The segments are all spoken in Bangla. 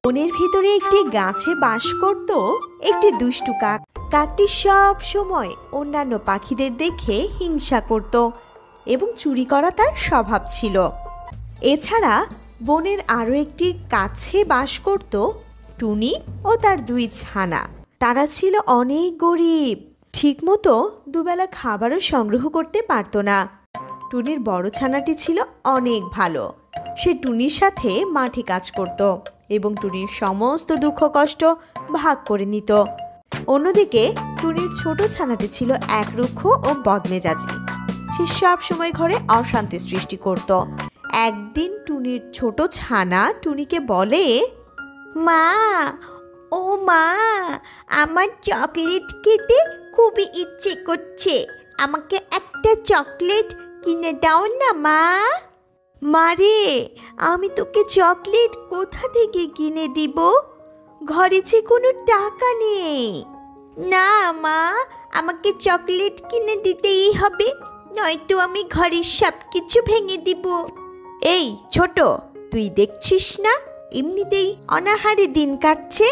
বনের ভিতরে একটি গাছে বাস করত একটি দুষ্টু কাক। কাকটি সব সময় অন্যান্য পাখিদের দেখে হিংসা করত এবং চুরি করা তার স্বভাব ছিল। এছাড়া বনের আরও একটি গাছে বাস করত টুনি ও তার দুই ছানা। তারা ছিল অনেক গরিব, ঠিকমতো দুবেলা খাবারও সংগ্রহ করতে পারত না। টুনির বড় ছানাটি ছিল অনেক ভালো। সে টুনির সাথে মাঠে কাজ করত এবং টুনির সমস্ত দুঃখ কষ্ট ভাগ করে নিত। অন্যদিকে টুনির ছোট ছানাটি ছিল একরুক্ষ ও বদমেজাজি। সে সব সময় ঘরে অশান্তি সৃষ্টি করত। একদিন টুনির ছোট ছানা টুনিকে বলে, মা, ও মা, আমার চকলেট খেতে খুবই ইচ্ছে করছে, আমাকে একটা চকলেট কিনে দাও না মা। মারে, আমি তোকে চকলেট কোথা থেকে কিনে দিব? ঘরে যে কোনো টাকা নেই। না মা, আমাকে চকলেট কিনে দিতেই হবে, নয়তো আমি ঘরের সব কিছু ভেঙে দিব। এই ছোট, তুই দেখছিস না এমনিতেই অনাহারে দিন কাটছে?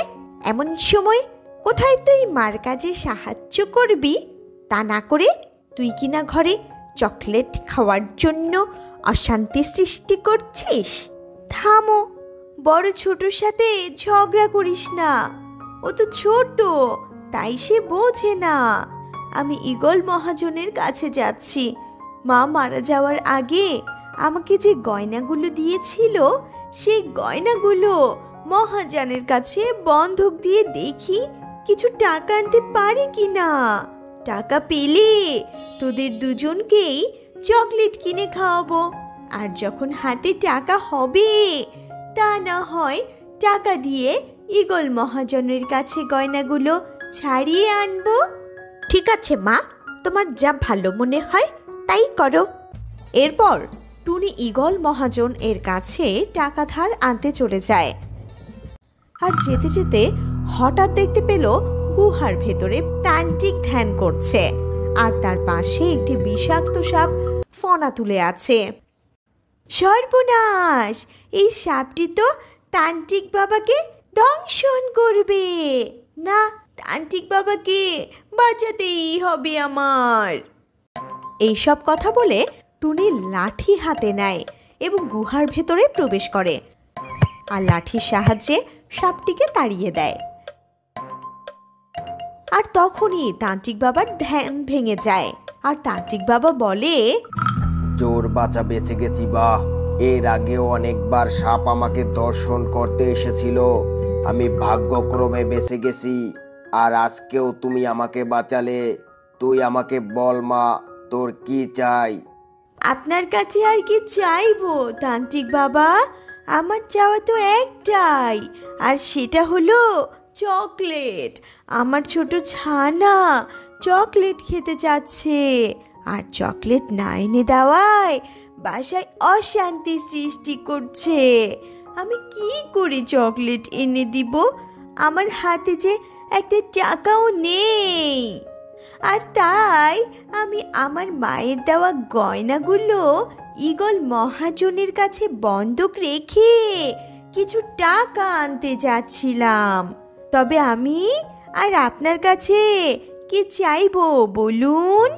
এমন সময় কোথায় তুই মার কাজে সাহায্য করবি? তা না করে তুই কিনা ঘরে চকলেট খাওয়ার জন্য অশান্তি সৃষ্টি করছিস। থামো, বড় ছোটর সাথে ঝগড়া করিস না। ও তো ছোট, তাই সে বোঝে না। আমি ঈগল মহাজনের কাছে যাচ্ছি। মা মারা যাওয়ার আগে আমাকে যে গয়নাগুলো দিয়েছিল, সেই গয়নাগুলো মহাজনের কাছে বন্ধক দিয়ে দেখি কিছু টাকা আনতে পারি কিনা। টাকা পেলে তোদের দুজনকেই চকলেট কিনে খাওয়াবো। আর যখন হাতে টাকা হবে, তা না হয় টাকা দিয়ে ঈগল মহাজনের কাছে গয়নাগুলো ছাড়িয়ে আনবো। ঠিক আছে মা, তোমার যা ভালো মনে হয় তাই করো। এরপর টুনি ঈগল মহাজন এর কাছে টাকা ধার আনতে চলে যায়। আর যেতে যেতে হঠাৎ দেখতে পেল গুহার ভেতরে তান্ত্রিক ধ্যান করছে, আর তার পাশে একটি বিষাক্ত সাপ ফনা তুলে আছে। সর্বনাশ! এই সাপটি তো তান্ত্রিক বাবাকে দংশন করবে। না, তান্ত্রিক বাবাকে বাঁচাতেই হবে আমার। এইসব কথা বলে টুনি লাঠি হাতে নেয় এবং গুহার ভেতরে প্রবেশ করে আর লাঠির সাহায্যে সাপটিকে তাড়িয়ে দেয়। আর তখনই তান্ত্রিক বাবার ধ্যান ভেঙে যায়, আর তান্ত্রিক বাবা বলে, জোর বাঁচা বেঁচে গেছি। বাহ, এর আগেও অনেকবার সাপ আমাকে দর্শন করতে এসেছিল, আমি ভাগ্যক্রমে বেঁচে গেছি। আর আজকেও তুমি আমাকে বাঁচালে। তুই আমাকে বল মা, তোর কি চাই? আপনার কাছে আর কি চাইবো তান্ত্রিক বাবা? আমার চাওয়া তো একটাই, আর সেটা হলো চকলেট। আমার ছোট ছানা চকলেট খেতে চাচ্ছে, আর চকলেট না এনে দেওয়ায় বাসায় অশান্তি সৃষ্টি করছে। আমি কি করে চকলেট এনে দিব? আমার হাতে যে একটা টাকাও নেই। আর তাই আমি আমার মায়ের দেওয়া গয়নাগুলো ঈগল মহাজনের কাছে বন্ধক রেখে কিছু টাকা আনতে যাচ্ছিলাম। তবে আমি আর আপনার কাছে কি চাইবো বলুন?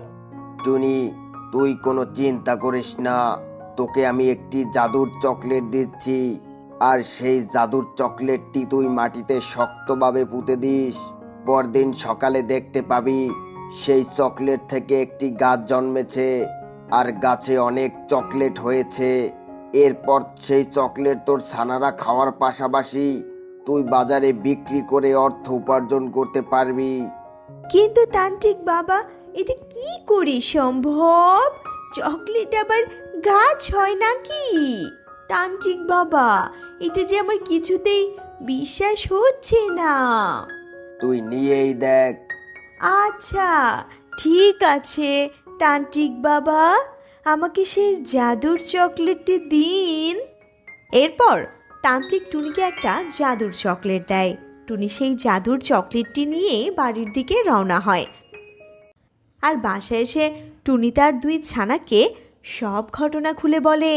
টুনি, তুই কোনো চিন্তা করিস না, তোকে আমি একটি জাদুর চকলেট দিচ্ছি। আর সেই জাদুর চকলেটটি তুই মাটিতে শক্তভাবে পুঁতে দিস। পরদিন সকালে দেখতে পাবি সেই চকলেট থেকে একটি গাছ জন্মেছে, আর গাছে অনেক চকলেট হয়েছে। এরপর সেই চকলেট তোর ছানারা খাওয়ার পাশাপাশি তুই বাজারে বিক্রি করে অর্থ উপার্জন করতে পারবি। কিন্তু তান্ত্রিক বাবা, এটা কি করে সম্ভব? চকলেট আবার গাছ হয় নাকি? তান্ত্রিক বাবা, এটা যে আমার কিছুতেই বিশ্বাস হচ্ছে না। তুই নিয়েই দেখ। আচ্ছা, ঠিক আছে তান্ত্রিক বাবা, আমাকে সেই জাদুর চকলেটটি দিন। এরপর তান্ত্রিক টুনিকে একটা জাদুর চকলেট দেয়। টুনি সেই জাদুর চকলেটটি নিয়ে বাড়ির দিকে রওনা হয়। আর বাসায় এসে টুনি তার দুই ছানাকে সব ঘটনা খুলে বলে।